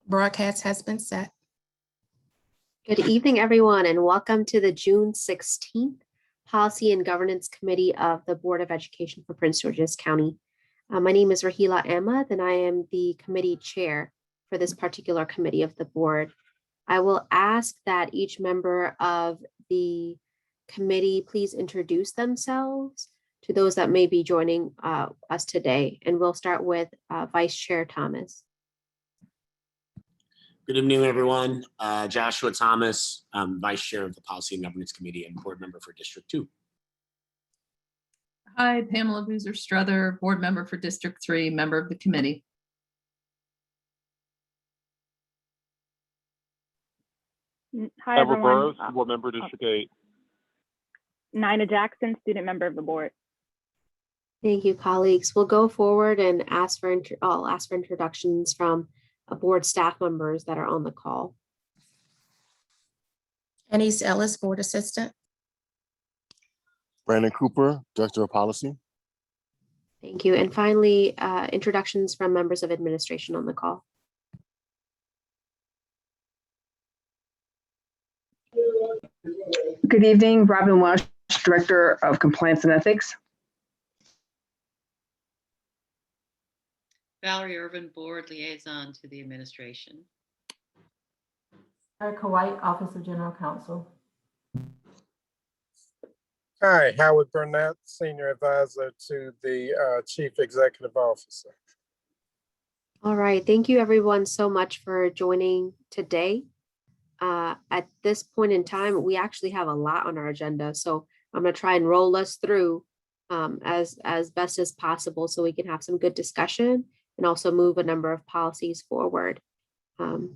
Broadcast has been set. Good evening, everyone, and welcome to the June 16th Policy and Governance Committee of the Board of Education for Prince George's County. My name is Rahila Ahmad, and I am the committee chair for this particular committee of the board. I will ask that each member of the committee please introduce themselves to those that may be joining us today. And we'll start with Vice Chair Thomas. Good evening, everyone. Joshua Thomas, Vice Chair of the Policy and Governance Committee and Board Member for District 2. Hi, Pamela Boozer-Struther, Board Member for District 3, member of the committee. Hi, Trevor everyone. Burrows, Board Member, District 8. Nina Jackson, student member of the board. Thank you, colleagues. We'll go forward and I'll ask for introductions from board staff members that are on the call. Anise Ellis, Board Assistant. Brandon Cooper, Director of Policy. Thank you. And finally, introductions from members of administration on the call. Good evening, Robin Welsh, Director of Compliance and Ethics. Valerie Irvin, Board Liaison to the Administration. Erica White, Office of General Counsel. Hi, Howard Burnett, Senior Advisor to the Chief Executive Officer. All right, thank you everyone so much for joining today. At this point in time, we actually have a lot on our agenda, so I'm going to try and roll us through as best as possible so we can have some good discussion and also move a number of policies forward,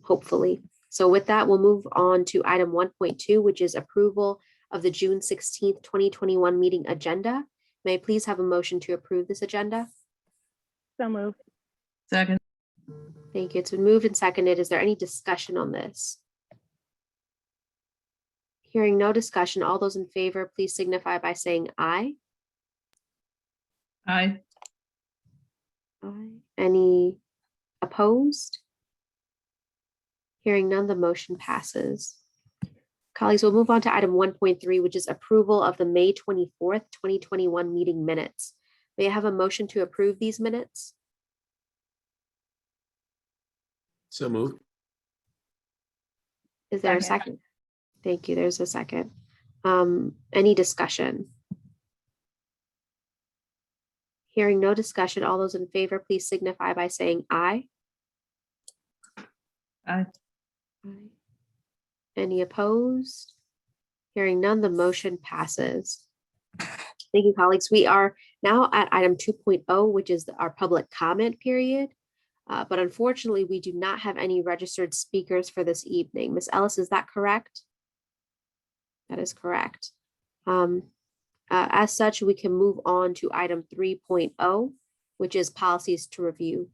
hopefully. So with that, we'll move on to item 1.2, which is approval of the June 16th, 2021 meeting agenda. May I please have a motion to approve this agenda? So moved. Second. Thank you. It's been moved and seconded. Is there any discussion on this? Hearing no discussion, all those in favor, please signify by saying aye. Aye. Aye. Any opposed? Hearing none, the motion passes. Colleagues, we'll move on to item 1.3, which is approval of the May 24th, 2021 meeting minutes. May I have a motion to approve these minutes? So moved. Is there a second? Thank you. There's a second. Any discussion? Hearing no discussion, all those in favor, please signify by saying aye. Aye. Aye. Any opposed? Hearing none, the motion passes. Thank you, colleagues. We are now at item 2.0, which is our public comment period. But unfortunately, we do not have any registered speakers for this evening. Ms. Ellis, is that correct? That is correct. As such, we can move on to item 3.0, which is policies to review.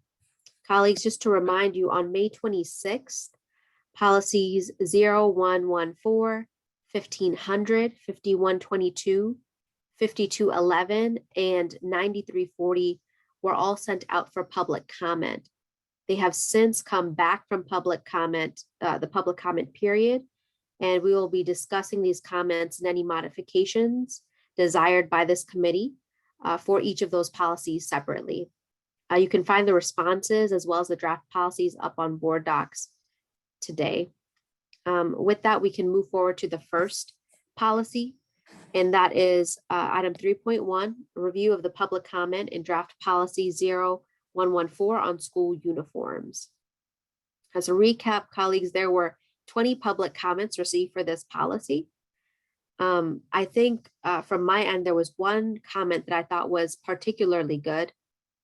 Colleagues, just to remind you, on May 26th, policies 0114, 1500, 5122, 5211, and 9340 were all sent out for public comment. They have since come back from public comment, the public comment period, and we will be discussing these comments and any modifications desired by this committee for each of those policies separately. You can find the responses as well as the draft policies up on board docs today. With that, we can move forward to the first policy, and that is item 3.1, review of the public comment and draft policy 0114 on school uniforms. As a recap, colleagues, there were 20 public comments received for this policy. I think from my end, there was one comment that I thought was particularly good.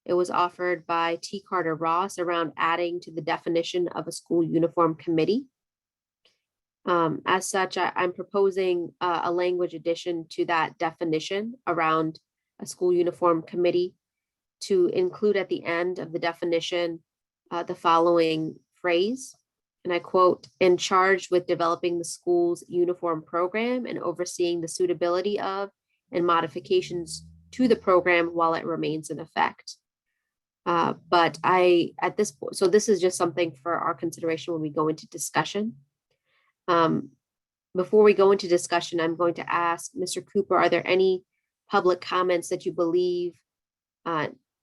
It was offered by T. Carter Ross around adding to the definition of a school uniform committee. As such, I'm proposing a language addition to that definition around a school uniform committee to include at the end of the definition the following phrase, and I quote, "in charge with developing the school's uniform program and overseeing the suitability of and modifications to the program while it remains in effect." But at this point, so this is just something for our consideration when we go into discussion. Before we go into discussion, I'm going to ask Mr. Cooper, are there any public comments that you believe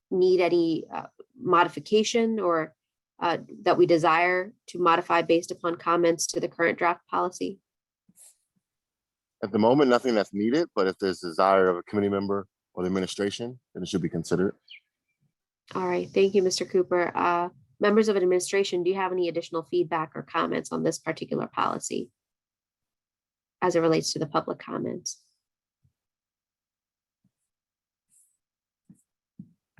need any modification or that we desire to modify based upon comments to the current draft policy? At the moment, nothing that's needed, but if there's desire of a committee member or the administration, then it should be considered. All right, thank you, Mr. Cooper. Members of administration, do you have any additional feedback or comments on this particular policy as it relates to the public comments?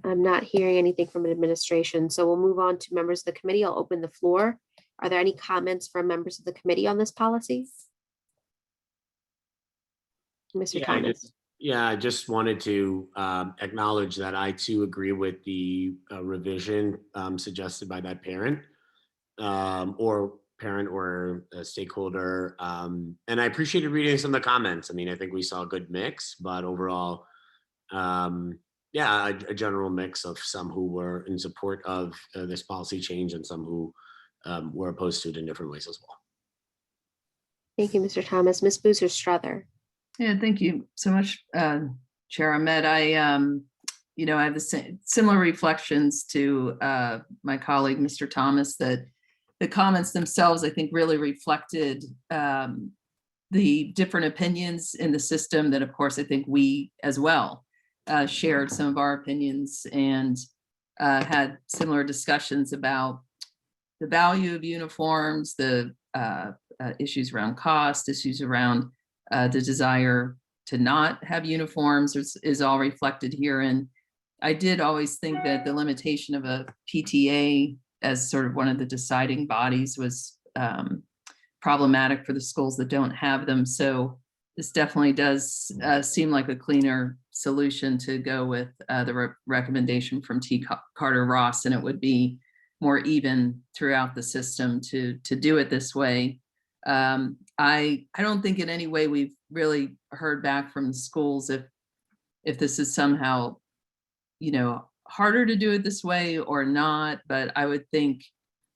I'm not hearing anything from administration, so we'll move on to members of the committee. I'll open the floor. Are there any comments from members of the committee on this policy? Mr. Yeah, Thomas. I just wanted to acknowledge that I too agree with the revision suggested by that parent or a stakeholder. And I appreciated reading some of the comments. I mean, I think we saw a good mix, but overall, a general mix of some who were in support of this policy change and some who were opposed to it in different ways as well. Thank you, Mr. Thomas. Ms. Boozer Struther. Yeah, thank you so much, Chair Ahmed. I have the similar reflections to my colleague, Mr. Thomas, that the comments themselves, I think, really reflected the different opinions in the system that, of course, I think we as well shared some of our opinions and had similar discussions about the value of uniforms, the issues around cost, issues around the desire to not have uniforms is all reflected here. And I did always think that the limitation of a PTA as sort of one of the deciding bodies was problematic for the schools that don't have them. So this definitely does seem like a cleaner solution to go with the recommendation from T. Carter Ross, and it would be more even throughout the system to do it this way. I don't think in any way we've really heard back from the schools if this is somehow, harder to do it this way or not, but I would think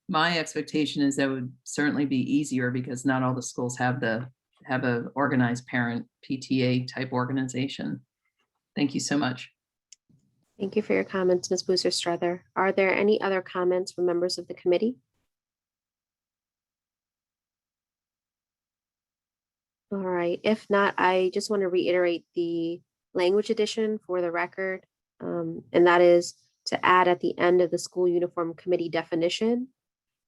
my expectation is that would certainly be easier because not all the schools have a organized parent PTA type organization. Thank you so much. Thank you for your comments, Ms. Boozer Struther. Are there any other comments from members of the committee? All right, if not, I just want to reiterate the language addition for the record, and that is to add at the end of the school uniform committee definition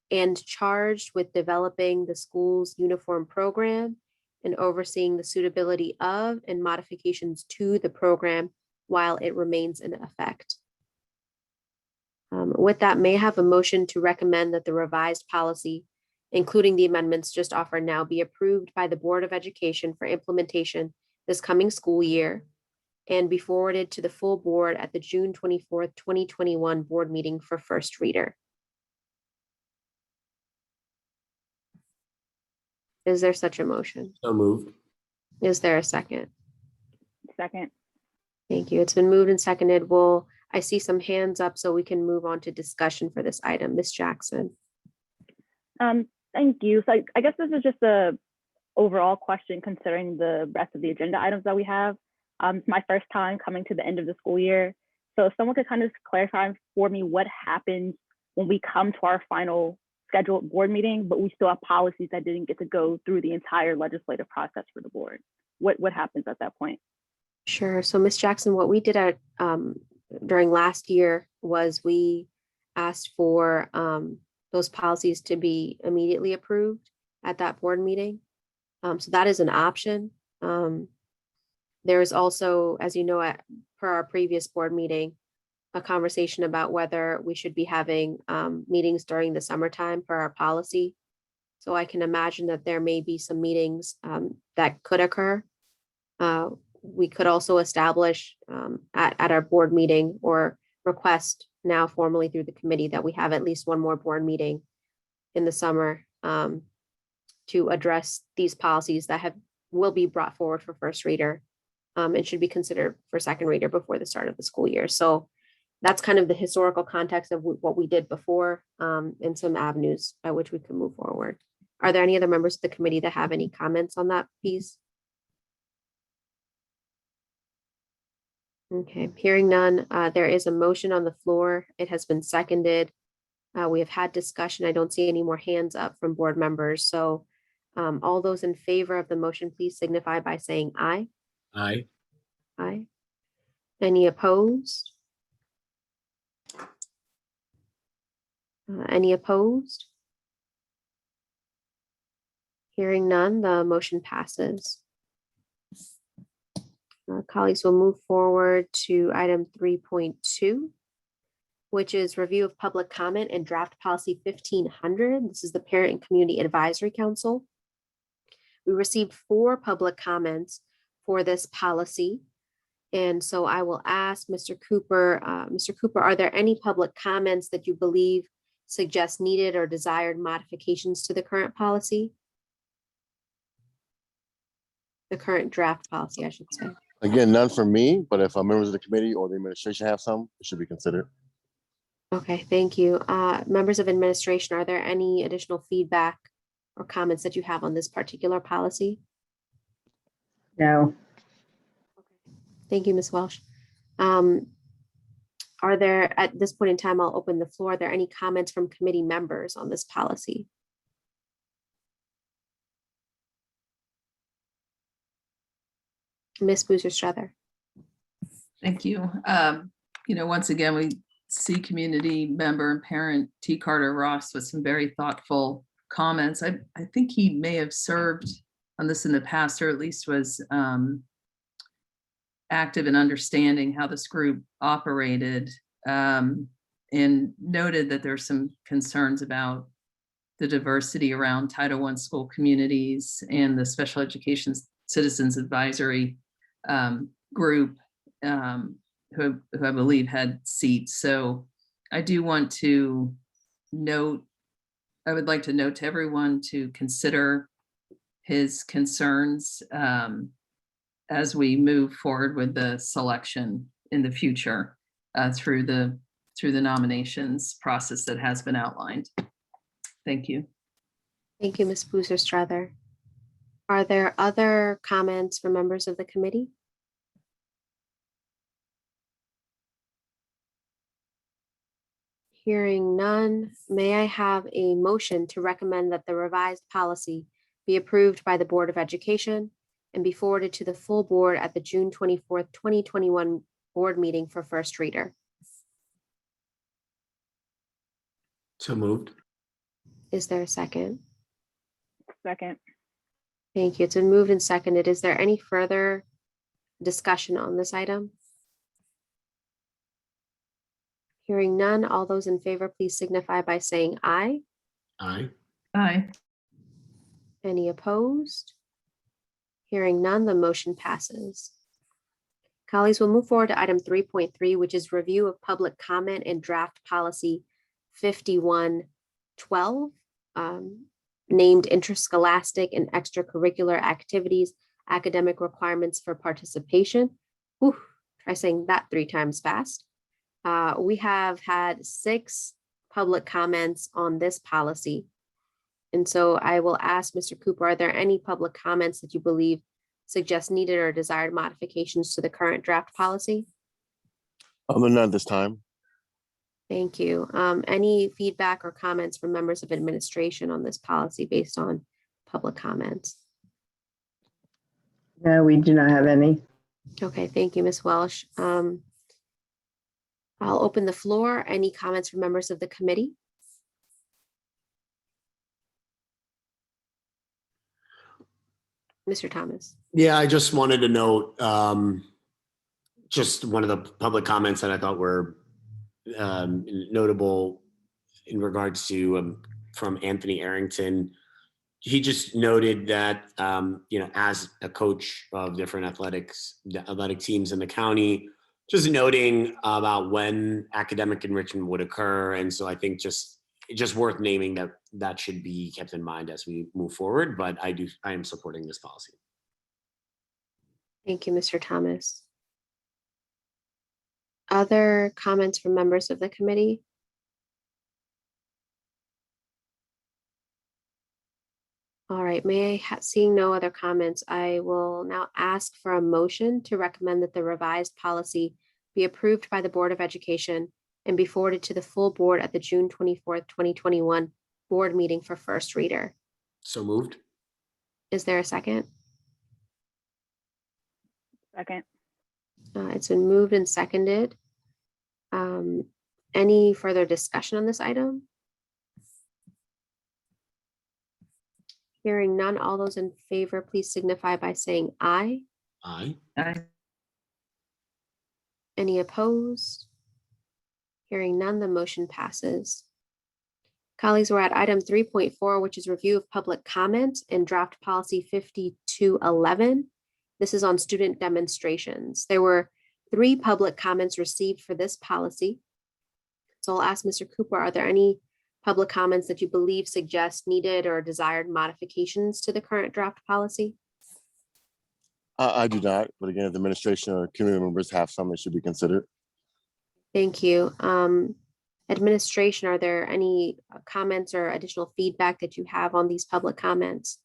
and charged with developing the school's uniform program and overseeing the suitability of and modifications to the program while it remains in effect. With that, may I have a motion to recommend that the revised policy, including the amendments just offered now, be approved by the Board of Education for implementation this coming school year and be forwarded to the full board at the June 24th, 2021 board meeting for first reader. Is there such a motion? So moved. Is there a second? Second. Thank you. It's been moved and seconded. I see some hands up, so we can move on to discussion for this item. Ms. Jackson. Thank you. So I guess this is just a overall question considering the rest of the agenda items that we have. It's my first time coming to the end of the school year. So if someone could kind of clarify for me what happens when we come to our final scheduled board meeting, but we still have policies that didn't get to go through the entire legislative process for the board. What happens at that point? Sure. So Ms. Jackson, what we did during last year was we asked for those policies to be immediately approved at that board meeting. So that is an option. There is also, as you know, per our previous board meeting, a conversation about whether we should be having meetings during the summertime per our policy. So I can imagine that there may be some meetings that could occur. We could also establish at our board meeting or request now formally through the committee that we have at least one more board meeting in the summer to address these policies that will be brought forward for first reader and should be considered for second reader before the start of the school year. So that's kind of the historical context of what we did before, and some avenues by which we can move forward. Are there any other members of the committee that have any comments on that piece? Okay, hearing none, there is a motion on the floor. It has been seconded. We have had discussion. I don't see any more hands up from board members. So all those in favor of the motion, please signify by saying aye. Aye. Aye. Any opposed? Any opposed? Hearing none, the motion passes. Colleagues will move forward to item 3.2, which is review of public comment and draft policy 1500. This is the Parent and Community Advisory Council. We received 4 public comments for this policy. And so I will ask Mr. Cooper, are there any public comments that you believe suggest needed or desired modifications to the current policy? The current draft policy, I should say. Again, none for me, but if members of the committee or the administration have some, it should be considered. Okay, thank you. Members of administration, are there any additional feedback or comments that you have on this particular policy? No. Thank you, Ms. Welsh. Are there, at this point in time, I'll open the floor. Are there any comments from committee members on this policy? Ms. Boozer-Strother. Thank you. Once again, we see community member and parent T. Carter Ross with some very thoughtful comments. I think he may have served on this in the past, or at least was active in understanding how this group operated, and noted that there's some concerns about the diversity around Title I school communities and the Special Education Citizens Advisory group, who I believe had seats. So I do want to note, I would like to note to everyone to consider his concerns as we move forward with the selection in the future through the nominations process that has been outlined. Thank you. Thank you, Ms. Boozer-Strother. Are there other comments from members of the committee? Hearing none, may I have a motion to recommend that the revised policy be approved by the Board of Education and be forwarded to the full board at the June 24th, 2021 board meeting for first reader? So moved. Is there a second? Second. Thank you. It's been moved and seconded. Is there any further discussion on this item? Hearing none, all those in favor, please signify by saying aye. Aye. Aye. Any opposed? Hearing none, the motion passes. Colleagues, will move forward to item 3.3, which is review of public comment and draft policy 5112, named interscholastic and extracurricular activities, academic requirements for participation. Whew, try saying that 3 times fast. We have had 6 public comments on this policy. And so I will ask Mr. Cooper, are there any public comments that you believe suggest needed or desired modifications to the current draft policy? None at this time. Thank you. Any feedback or comments from members of administration on this policy based on public comments? No, we do not have any. Okay, thank you, Ms. Welsh. I'll open the floor. Any comments from members of the committee? Mr. Thomas. Yeah, I just wanted to note just one of the public comments that I thought were notable in regards to from Anthony Arrington. He just noted that, as a coach of different athletic teams in the county, just noting about when academic enrichment would occur. And so I think just worth naming that should be kept in mind as we move forward, but I am supporting this policy. Thank you, Mr. Thomas. other comments from members of the committee? All right, seeing no other comments, I will now ask for a motion to recommend that the revised policy be approved by the Board of Education and be forwarded to the full board at the June 24th, 2021 board meeting for first reader. So moved. Is there a second? Second. It's been moved and seconded. Any further discussion on this item? Hearing none, all those in favor, please signify by saying aye. Aye. Aye. Any opposed? Hearing none, the motion passes. Colleagues, we're at item 3.4, which is review of public comment and draft policy 5211. This is on student demonstrations. There were 3 public comments received for this policy. So I'll ask Mr. Cooper, are there any public comments that you believe suggest needed or desired modifications to the current draft policy? I do not, but again, if the administration or community members have some, it should be considered. Thank you. Administration, are there any comments or additional feedback that you have on these public comments?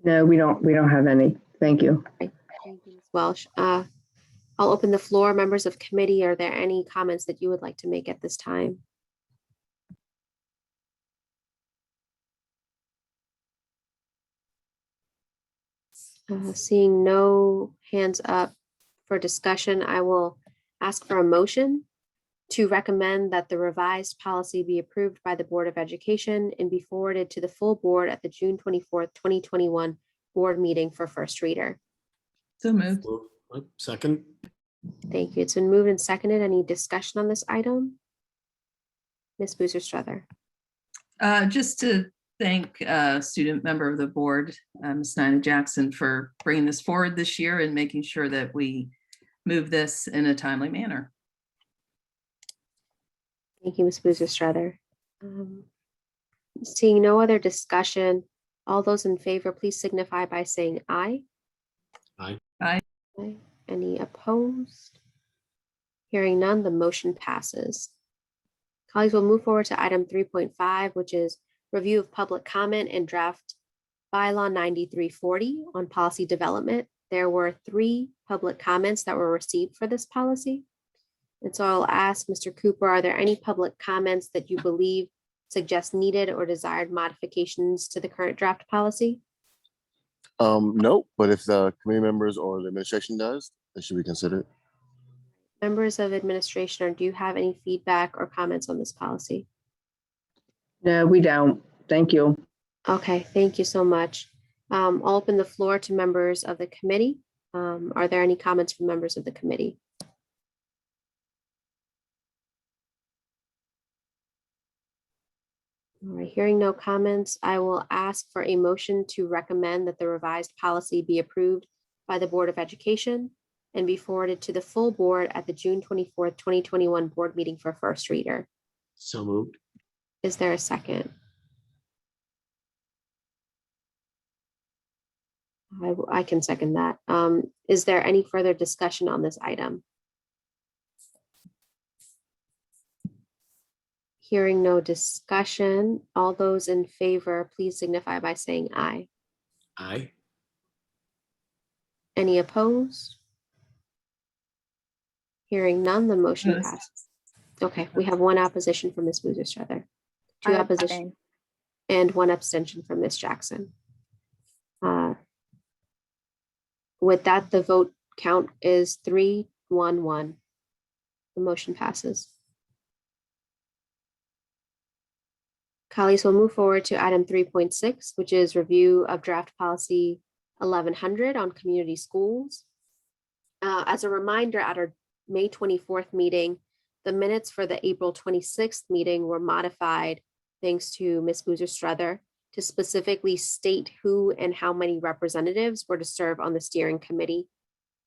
No, we don't have any. Thank you. Thank you, Ms. Welsh. I'll open the floor. Members of committee, are there any comments that you would like to make at this time? Seeing no hands up for discussion, I will ask for a motion to recommend that the revised policy be approved by the Board of Education and be forwarded to the full board at the June 24th, 2021 board meeting for first reader. So moved. Second. Thank you. It's been moved and seconded. Any discussion on this item? Ms. Boozer Strother. Just to thank a student member of the board, Ms. Nina Jackson, for bringing this forward this year and making sure that we move this in a timely manner. Thank you, Ms. Boozer Strother. Seeing no other discussion, all those in favor, please signify by saying aye. Aye. Aye. Aye. Any opposed? Hearing none, the motion passes. Colleagues, will move forward to item 3.5, which is review of public comment and draft bylaw 9340 on policy development. There were 3 public comments that were received for this policy. And so I'll ask Mr. Cooper, are there any public comments that you believe suggest needed or desired modifications to the current draft policy? No, but if the committee members or the administration does, it should be considered. Members of administration, or do you have any feedback or comments on this policy? No, we don't. Thank you. Okay, thank you so much. I'll open the floor to members of the committee. Are there any comments from members of the committee? All right, hearing no comments, I will ask for a motion to recommend that the revised policy be approved by the Board of Education and be forwarded to the full board at the June 24th, 2021 board meeting for first reader. So moved. Is there a second? I can second that. Is there any further discussion on this item? Hearing no discussion, all those in favor, please signify by saying aye. Aye. Any opposed? Hearing none, the motion Opposed. passes. Okay, we have 1 opposition from Ms. Boozer Strother, 2 I opposition, abstain. and 1 abstention from Ms. Jackson. With that, the vote count is 3-1-1. The motion passes. Colleagues, will move forward to item 3.6, which is review of draft policy 1100 on community schools. As a reminder, at our May 24th meeting, the minutes for the April 26th meeting were modified thanks to Ms. Boozer Strother to specifically state who and how many representatives were to serve on the steering committee.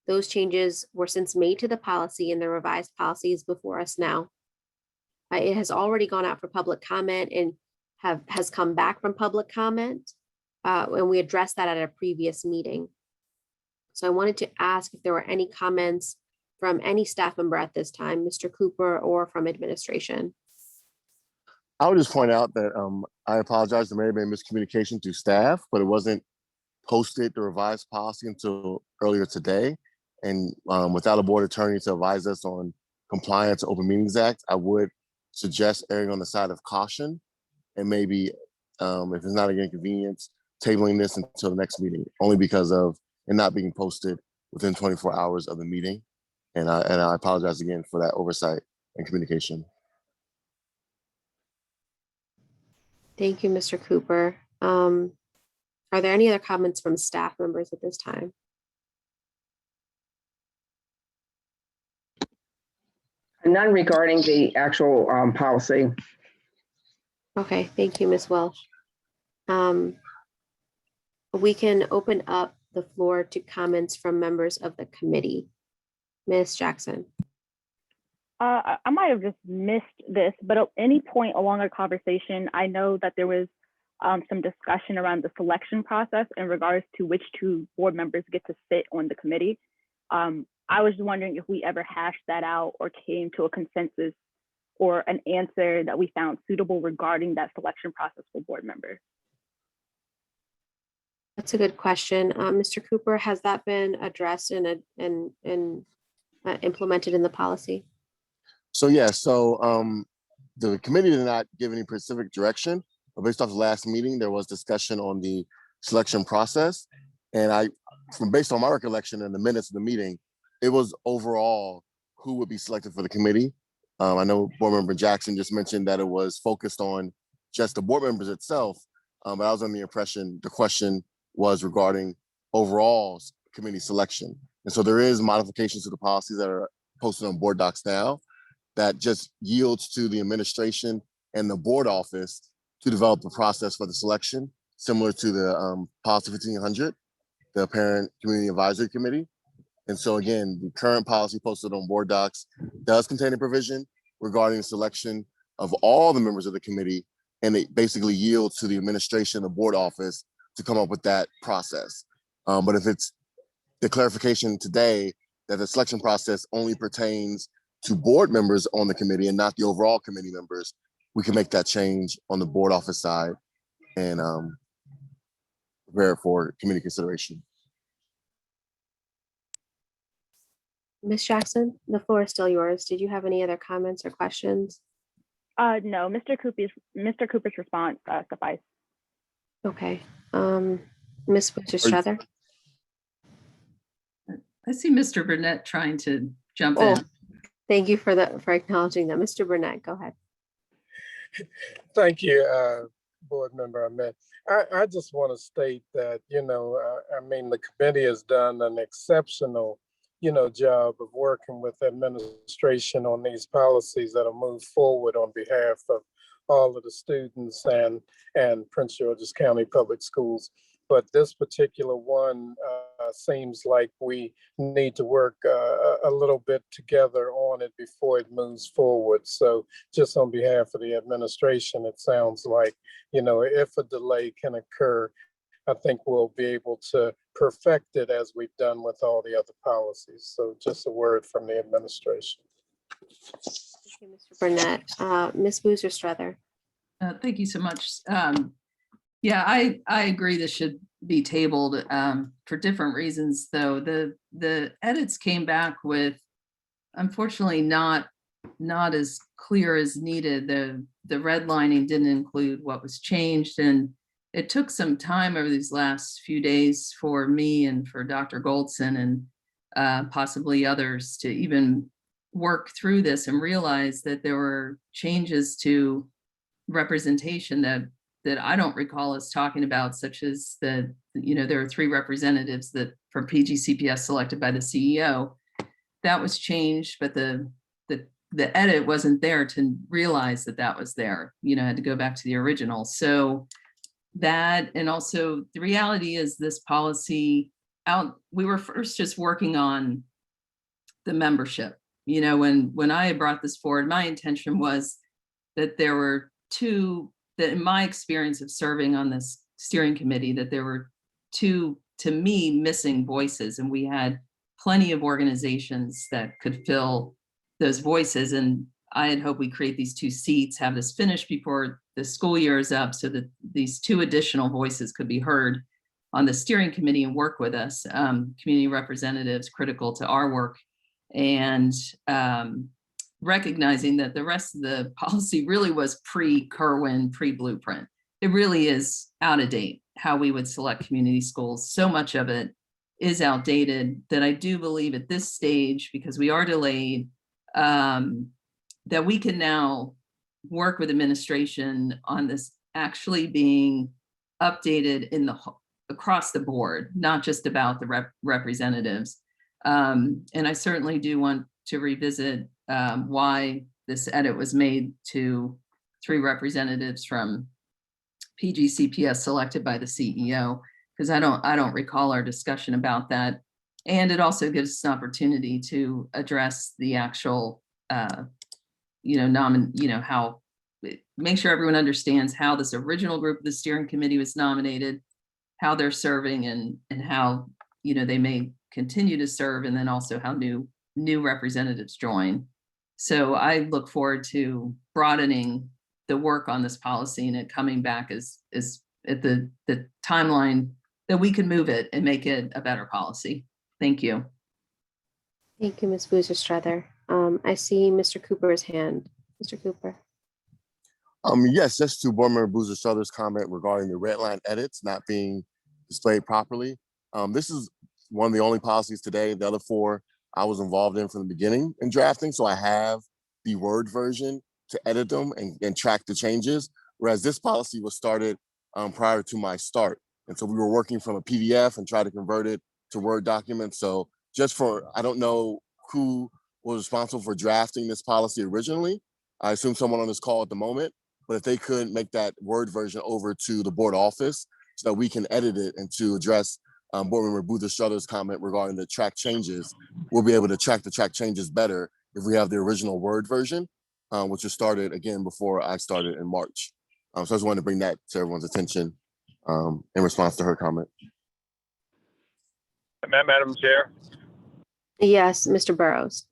Those changes were since made to the policy, and the revised policy is before us now. It has already gone out for public comment and has come back from public comment, and we addressed that at a previous meeting. So I wanted to ask if there were any comments from any staff member at this time, Mr. Cooper, or from administration. I would just point out that I apologize. There may have been miscommunication to staff, but it wasn't posted the revised policy until earlier today. And without a board attorney to advise us on compliance with Open Meetings Act, I would suggest erring on the side of caution and maybe, if it's not an inconvenience, tabling this until the next meeting, only because of it not being posted within 24 hours of the meeting. And I apologize again for that oversight and communication. Thank you, Mr. Cooper. Are there any other comments from staff members at this time? None regarding the actual policy. Okay, thank you, Ms. Welsh. We can open up the floor to comments from members of the committee. Ms. Jackson. I might have just missed this, but at any point along our conversation, I know that there was some discussion around the selection process in regards to which two board members get to sit on the committee. I was wondering if we ever hashed that out or came to a consensus or an answer that we found suitable regarding that selection process for board members. That's a good question. Mr. Cooper, has that been addressed and implemented in the policy? So yeah, the committee did not give any specific direction, but based off the last meeting, there was discussion on the selection process. And based on my recollection in the minutes of the meeting, it was overall who would be selected for the committee. I know board member Jackson just mentioned that it was focused on just the board members itself, but I was under the impression the question was regarding overall committee selection. And so there is modifications to the policies that are posted on board docs now that just yields to the administration and the board office to develop a process for the selection, similar to the policy 1500, the Parent Community Advisory Committee. And so again, the current policy posted on board docs does contain a provision regarding the selection of all the members of the committee, and it basically yields to the administration, the board office, to come up with that process. But if it's the clarification today that the selection process only pertains to board members on the committee and not the overall committee members, we can make that change on the board office side and prepare it for committee consideration. Ms. Jackson, the floor is still yours. Did you have any other comments or questions? No, Mr. Cooper's response sufficed. Okay. Ms. Butcher-Strother? I see Mr. Burnett trying to jump Oh, in. thank you for acknowledging that. Mr. Burnett, go ahead. Thank you, Board Member Ahmed. I just want to state that, I mean, the committee has done an exceptional, job of working with administration on these policies that will move forward on behalf of all of the students and Prince George's County Public Schools. But this particular one seems like we need to work a little bit together on it before it moves forward. So just on behalf of the administration, it sounds like, if a delay can occur, I think we'll be able to perfect it as we've done with all the other policies. So just a word from the administration. Thank you, Mr. Burnett. Ms. Boozer-Strother. Thank you so much. Yeah, I agree this should be tabled for different reasons, though. The edits came back with, unfortunately, not as clear as needed. The redlining didn't include what was changed, and it took some time over these last few days for me and for Dr. Goldson and possibly others to even work through this and realize that there were changes to representation that I don't recall us talking about, such as there are 3 representatives that from PGCPS selected by the CEO. That was changed, but the edit wasn't there to realize that was there. Had to go back to the original. So that, and also the reality is this policy we were first just working on the membership. When I brought this forward, my intention was that there were that in my experience of serving on this steering committee, that there were 2 to me, missing voices, and we had plenty of organizations that could fill those voices. And I had hoped we create these 2 seats, have this finished before the school year is up, so that these 2 additional voices could be heard on the steering committee and work with us. Community representatives critical to our work, and recognizing that the rest of the policy really was pre-Kerwin, pre-blueprint. It really is out of date, how we would select community schools. So much of it is outdated that I do believe at this stage, because we are delayed, that we can now work with administration on this actually being updated in the across the board, not just about the representatives. And I certainly do want to revisit why this edit was made to 3 representatives from PGCPS selected by the CEO, because I don't recall our discussion about that. And it also gives us an opportunity to address the actual, how, make sure everyone understands how this original group of the steering committee was nominated, how they're serving, and how, they may continue to serve, and then also how new representatives join. So I look forward to broadening the work on this policy and it coming back as at the timeline that we can move it and make it a better policy. Thank you. Thank you, Ms. Buser-Strother. I see Mr. Cooper's hand. Mr. Cooper. Yes, just to Board Member Buser-Strother's comment regarding the red line edits not being displayed properly. This is one of the only policies today. The other 4 I was involved in from the beginning in drafting, so I have the Word version to edit them and track the changes, whereas this policy was started prior to my start. And so we were working from a PDF and try to convert it to Word documents. So I don't know who was responsible for drafting this policy originally. I assume someone on this call at the moment, but if they could make that Word version over to the board office so that we can edit it and to address Board Member Buser-Strother's comment regarding the track changes, we'll be able to track the track changes better if we have the original Word version, which was started again before I started in March. So I just wanted to bring that to everyone's attention in response to her comment. Madam Chair, Yes, Mr. Burrows.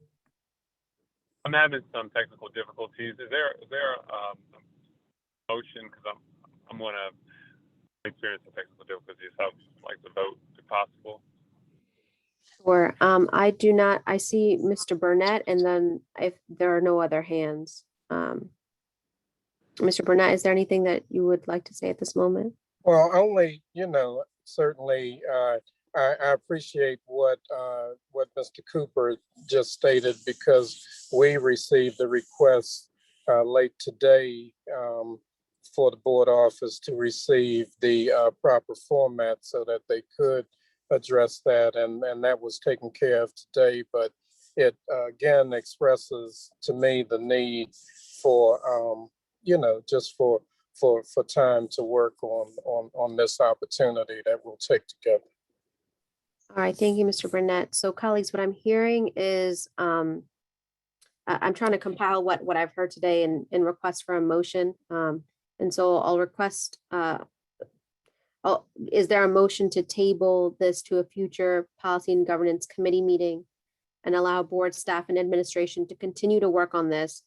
I'm having some technical difficulties. Is there a motion, because I'm going to experience some technical difficulties, so I'd like to vote if possible. Sure. I do not. I see Mr. Burnett, and then if there are no other hands, Mr. Burnett, is there anything that you would like to say at this moment? Well, only, certainly I appreciate what Mr. Cooper just stated, because we received the request late today for the board office to receive the proper format so that they could address that, and that was taken care of today. But it again expresses to me the need for just for time to work on this opportunity that we'll take together. All right, thank you, Mr. Burnett. So colleagues, what I'm hearing is I'm trying to compile what I've heard today in request for a motion. And so I'll request, is there a motion to table this to a future Policy and Governance Committee meeting and allow board staff and administration to continue to work on this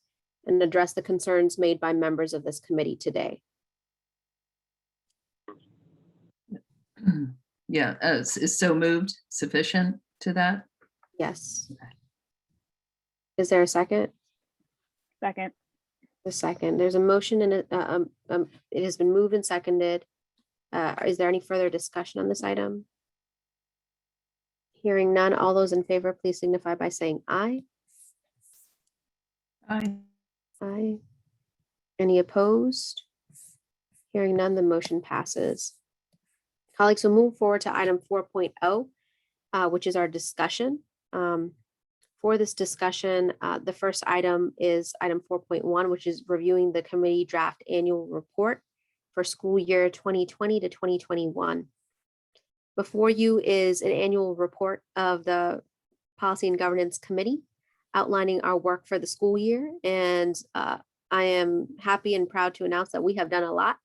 and address the concerns made by members of this committee today? Yeah, is so moved sufficient to that? Yes. Is there a second? Second. A second. There's a motion and it has been moved and seconded. Is there any further discussion on this item? Hearing none, all those in favor, please signify by saying aye. Aye. Aye. Any opposed? Hearing none, the motion passes. Colleagues, we'll move forward to item 4.0, which is our discussion. For this discussion, the first item is item 4.1, which is reviewing the committee draft annual report for school year 2020 to 2021. Before you is an annual report of the Policy and Governance Committee outlining our work for the school year. And I am happy and proud to announce that we have done a lot.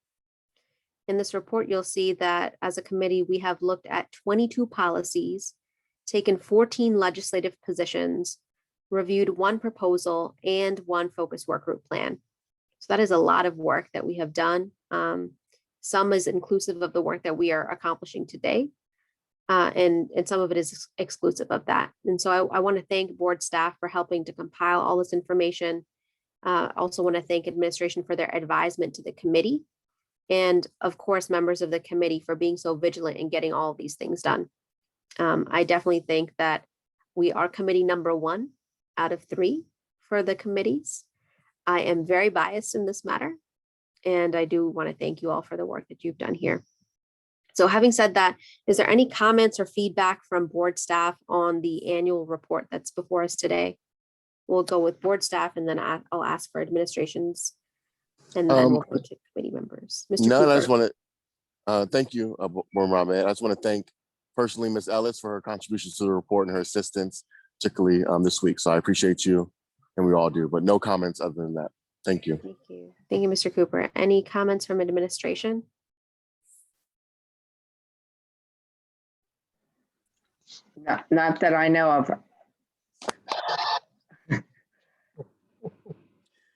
In this report, you'll see that as a committee, we have looked at 22 policies, taken 14 legislative positions, reviewed 1 proposal and 1 focus work group plan. So that is a lot of work that we have done. Some is inclusive of the work that we are accomplishing today. And some of it is exclusive of that. And so I want to thank board staff for helping to compile all this information. Also want to thank administration for their advisement to the committee. And of course, members of the committee for being so vigilant in getting all of these things done. I definitely think that we are committee number 1 out of 3 for the committees. I am very biased in this matter. And I do want to thank you all for the work that you've done here. So having said that, is there any comments or feedback from board staff on the annual report that's before us today? We'll go with board staff and then I'll ask for administrations. And then we'll go to committee members. Mr. No, I just Cooper. want to thank you, Board Member Ahmed. I just want to thank personally Ms. Ellis for her contributions to the report and her assistance, particularly this week. So I appreciate you, and we all do, but no comments other than that. Thank you. Thank you. Thank you, Mr. Cooper. Any comments from administration? Not that I know of.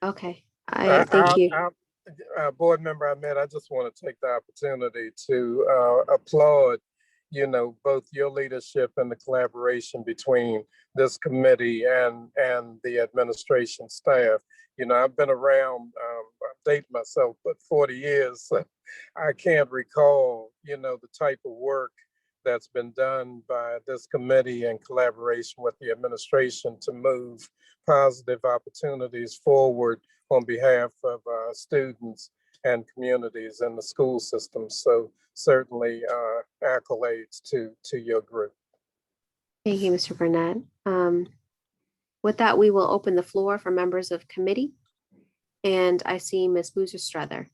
Okay, thank you. Board Member Ahmed, I just want to take the opportunity to applaud, both your leadership and the collaboration between this committee and the administration staff. I've been around, I date myself, but 40 years. So I can't recall, the type of work that's been done by this committee in collaboration with the administration to move positive opportunities forward on behalf of students and communities in the school system. So certainly accolades to your group. Thank you, Mr. Burnett. With that, we will open the floor for members of committee. And I see Ms. Boozer-Strother.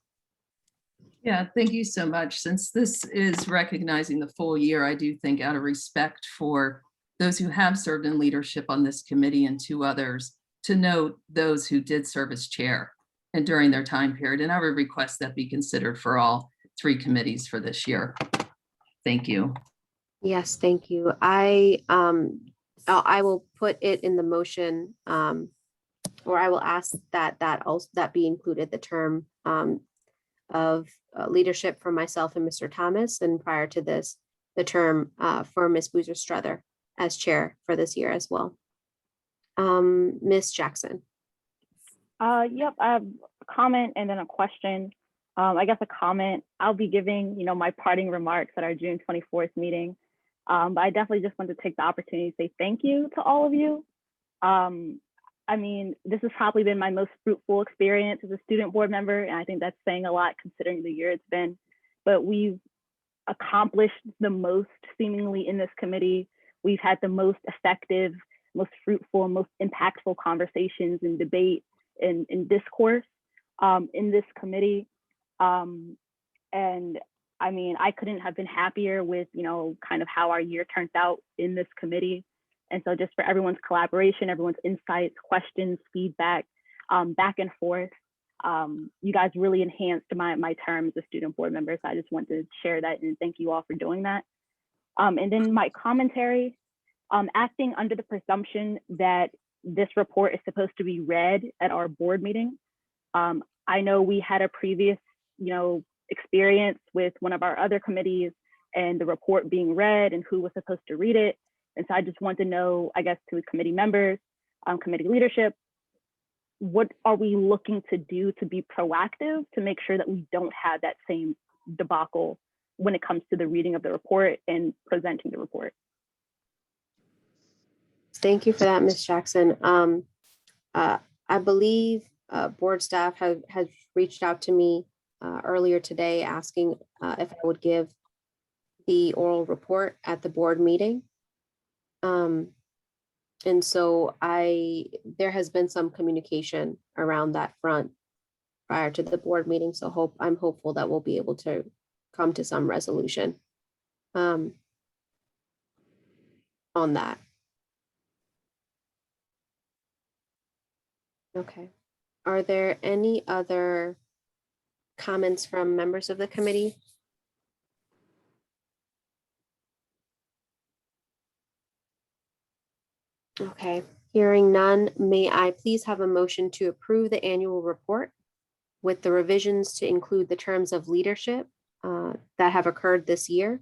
Yeah, thank you so much. Since this is recognizing the full year, I do think out of respect for those who have served in leadership on this committee and 2 others, to note those who did serve as chair and during their time period. And I would request that be considered for all 3 committees for this year. Thank you. Yes, thank you. I will put it in the motion, or I will ask that be included, the term of leadership for myself and Mr. Thomas, and prior to this, the term for Ms. Boozer-Strother as chair for this year as well. Ms. Jackson. Yep, I have a comment and then a question. I guess a comment, I'll be giving, my parting remarks at our June 24th meeting. But I definitely just want to take the opportunity to say thank you to all of you. This has probably been my most fruitful experience as a student board member, and I think that's saying a lot considering the year it's been. But we've accomplished the most seemingly in this committee. We've had the most effective, most fruitful, most impactful conversations and debate and discourse in this committee. And I couldn't have been happier with, kind of how our year turns out in this committee. And so just for everyone's collaboration, everyone's insights, questions, feedback, back and forth, you guys really enhanced my term as a student board member. So I just want to share that and thank you all for doing that. And then my commentary, acting under the presumption that this report is supposed to be read at our board meeting. I know we had a previous, experience with one of our other committees and the report being read and who was supposed to read it. And so I just want to know, I guess, to committee members, committee leadership, what are we looking to do to be proactive to make sure that we don't have that same debacle when it comes to the reading of the report and presenting the report? Thank you for that, Ms. Jackson. I believe board staff has reached out to me earlier today asking if I would give the oral report at the board meeting. And so there has been some communication around that front prior to the board meeting. So I'm hopeful that we'll be able to come to some resolution on that. Okay. Are there any other comments from members of the committee? Okay, hearing none, may I please have a motion to approve the annual report with the revisions to include the terms of leadership that have occurred this year,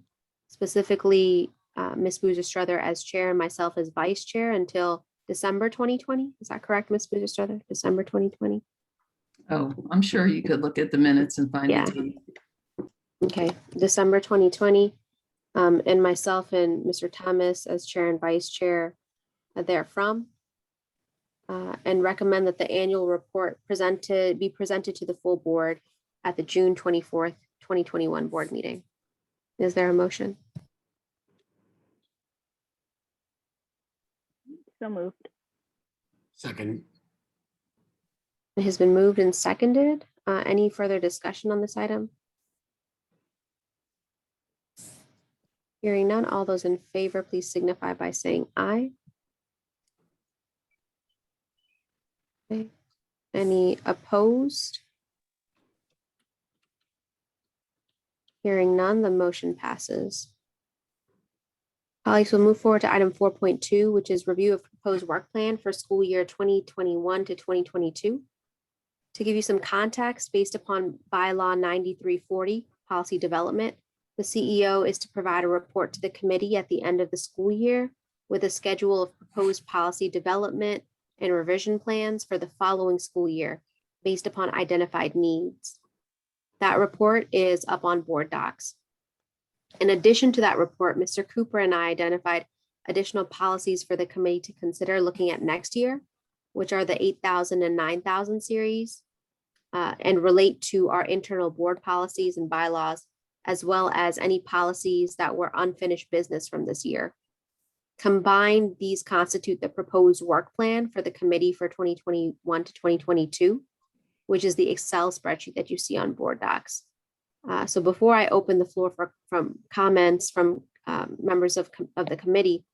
specifically Ms. Boozer Strother as chair and myself as vice chair until December 2020. Is that correct, Ms. Boozer Strother? December 2020? Oh, I'm sure you could look at the minutes and find Yeah. the date. Okay, December 2020. And myself and Mr. Thomas as chair and vice chair therefrom. And recommend that the annual report be presented to the full board at the June 24th, 2021 board meeting. Is there a motion? So moved. Second. It has been moved and seconded. Any further discussion on this item? Hearing none, all those in favor, please signify by saying aye. Okay. Any opposed? Hearing none, the motion passes. Colleagues, will move forward to item 4.2, which is review of proposed work plan for school year 2021 to 2022. To give you some context, based upon bylaw 9340, policy development, the CEO is to provide a report to the committee at the end of the school year with a schedule of proposed policy development and revision plans for the following school year based upon identified needs. That report is up on board docs. In addition to that report, Mr. Cooper and I identified additional policies for the committee to consider looking at next year, which are the 8,000 and 9,000 series, and relate to our internal board policies and bylaws, as well as any policies that were unfinished business from this year. Combined, these constitute the proposed work plan for the committee for 2021 to 2022, which is the Excel spreadsheet that you see on board docs. So before I open the floor from comments from members of the committee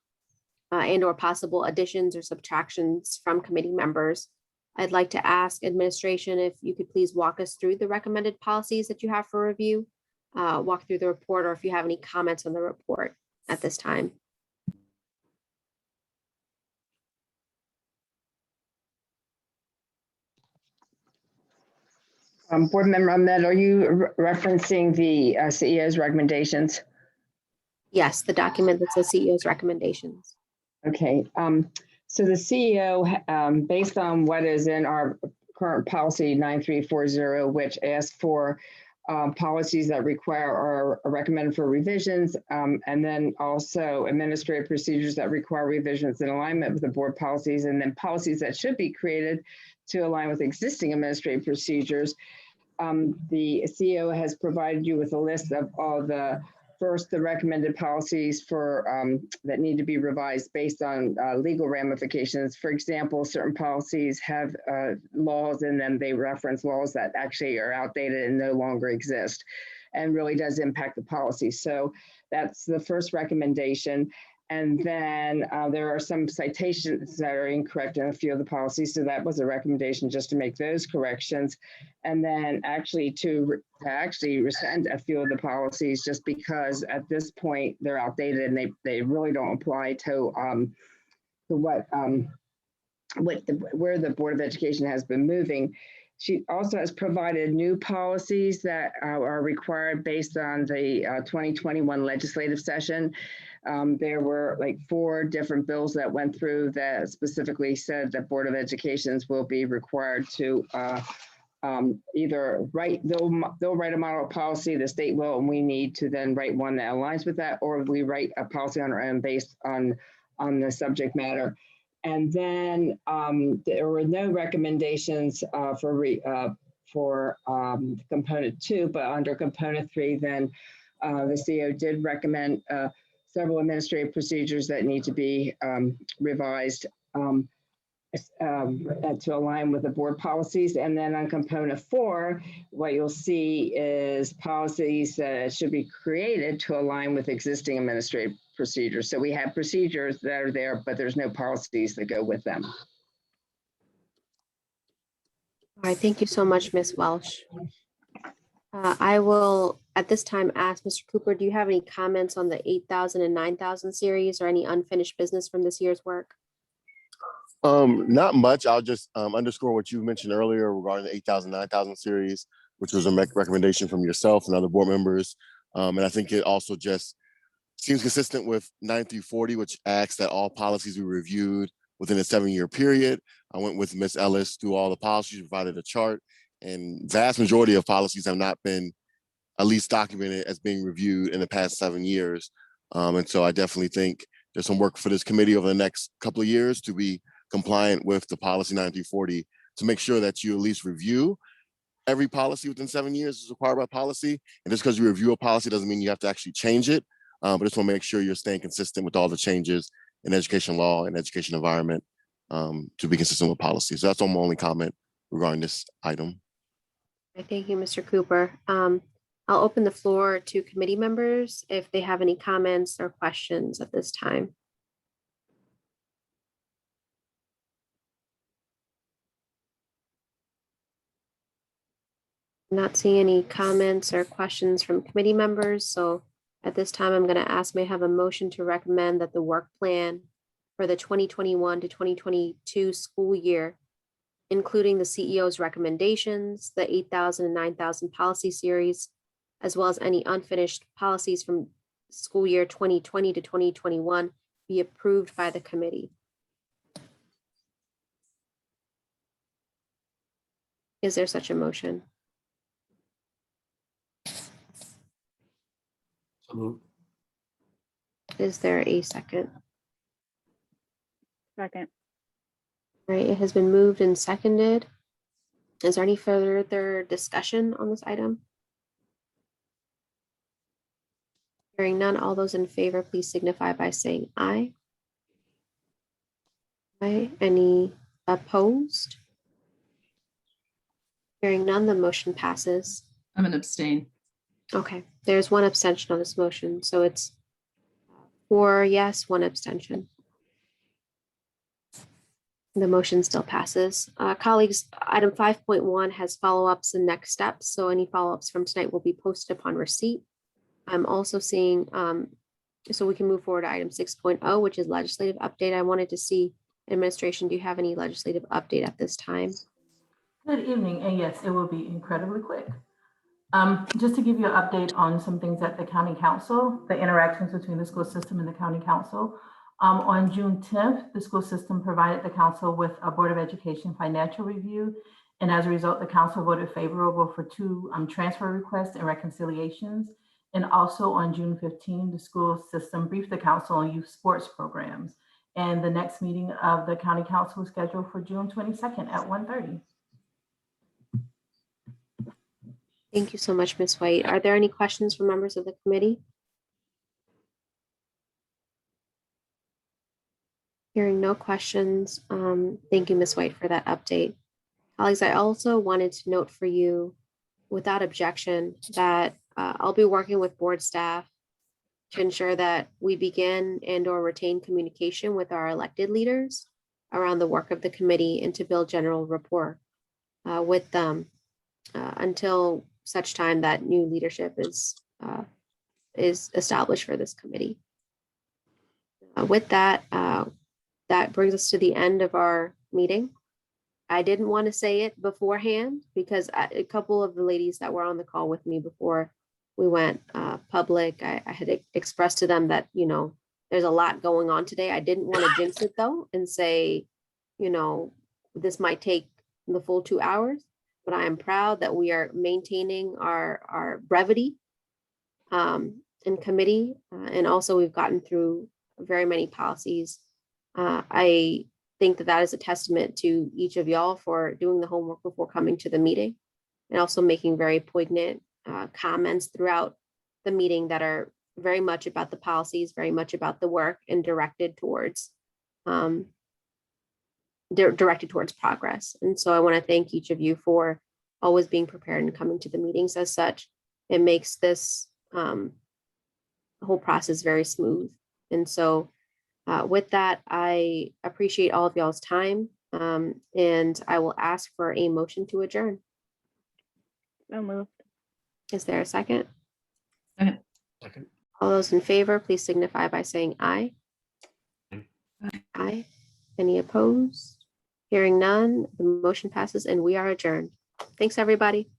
and or possible additions or subtractions from committee members, I'd like to ask administration if you could please walk us through the recommended policies that you have for review, walk through the report, or if you have any comments on the report at this time. Board Member Ahmed, are you referencing the CEO's recommendations? Yes, the document that says CEO's recommendations. Okay, so the CEO, based on what is in our current policy 9340, which asks for policies that require or are recommended for revisions, and then also administrative procedures that require revisions in alignment with the board policies, and then policies that should be created to align with existing administrative procedures. The CEO has provided you with a list of all the recommended policies for that need to be revised based on legal ramifications. For example, certain policies have laws in them. They reference laws that actually are outdated and no longer exist and really does impact the policy. So that's the first recommendation. And then there are some citations that are incorrect in a few of the policies. So that was a recommendation just to make those corrections. And then actually to rescind a few of the policies just because at this point they're outdated and they really don't apply to where the Board of Education has been moving. She also has provided new policies that are required based on the 2021 legislative session. There were like 4 different bills that went through that specifically said that Board of Educations will be required to either they'll write a model policy, the state will, and we need to then write one that aligns with that, or we write a policy on our own based on the subject matter. And then there were no recommendations for component 2, but under component 3, then the CEO did recommend several administrative procedures that need to be revised to align with the board policies. And then on component 4, what you'll see is policies that should be created to align with existing administrative procedures. So we have procedures that are there, but there's no policies that go with them. All right, thank you so much, Ms. Welsh. I will at this time ask Mr. Cooper, do you have any comments on the 8,000 and 9,000 series or any unfinished business from this year's work? Not much. I'll just underscore what you mentioned earlier regarding the 8,000, 9,000 series, which was a recommendation from yourself and other board members. And I think it also just seems consistent with 9340, which asks that all policies be reviewed within a 7-year period. I went with Ms. Ellis through all the policies, provided a chart, and vast majority of policies have not been at least documented as being reviewed in the past 7 years. And so I definitely think there's some work for this committee over the next couple of years to be compliant with the policy 9340 to make sure that you at least review every policy within 7 years as required by policy. And just because you review a policy doesn't mean you have to actually change it. But just want to make sure you're staying consistent with all the changes in education law and education environment to be consistent with policy. So that's my only comment regarding this item. Thank you, Mr. Cooper. I'll open the floor to committee members if they have any comments or questions at this time. Not seeing any comments or questions from committee members. So at this time, I'm going to ask, may I have a motion to recommend that the work plan for the 2021 to 2022 school year, including the CEO's recommendations, the 8,000 and 9,000 policy series, as well as any unfinished policies from school year 2020 to 2021, be approved by the committee. Is there such a motion? So moved. Is there a second? Second. All right, it has been moved and seconded. Is there any further discussion on this item? Hearing none, all those in favor, please signify by saying aye. Aye. Any opposed? Hearing none, the motion passes. I'm an abstain. Okay, there's one abstention on this motion, so it's 4 yes, 1 abstention. The motion still passes. Colleagues, item 5.1 has follow-ups and next steps, so any follow-ups from tonight will be posted upon receipt. I'm also seeing, so we can move forward to item 6.0, which is legislative update. I wanted to see, administration, do you have any legislative update at this time? Good evening, and yes, it will be incredibly quick. Just to give you an update on some things at the county council, the interactions between the school system and the county council. On June 10th, the school system provided the council with a Board of Education financial review. And as a result, the council voted favorable for 2 transfer requests and reconciliations. And also on June 15, the school system briefed the council on youth sports programs. And the next meeting of the county council is scheduled for June 22nd at 1:30. Thank you so much, Ms. White. Are there any questions from members of the committee? Hearing no questions, thank you, Ms. White, for that update. Colleagues, I also wanted to note for you, without objection, that I'll be working with board staff to ensure that we begin and/or retain communication with our elected leaders around the work of the committee and to build general rapport with them until such time that new leadership is established for this committee. With that, that brings us to the end of our meeting. I didn't want to say it beforehand because a couple of the ladies that were on the call with me before we went public, I had expressed to them that, you know, there's a lot going on today. I didn't want to jinx it though and say, you know, this might take the full 2 hours, but I am proud that we are maintaining our brevity in committee. And also we've gotten through very many policies. I think that that is a testament to each of y'all for doing the homework before coming to the meeting and also making very poignant comments throughout the meeting that are very much about the policies, very much about the work and directed towards progress. And so I want to thank each of you for always being prepared and coming to the meetings as such. It makes this whole process very smooth. And so with that, I appreciate all of y'all's time and I will ask for a motion to adjourn. So moved. Is there a second? Second. All those in favor, please signify by saying aye. Aye. Aye. Any opposed? Hearing none, the motion passes and we are adjourned. Thanks, everybody.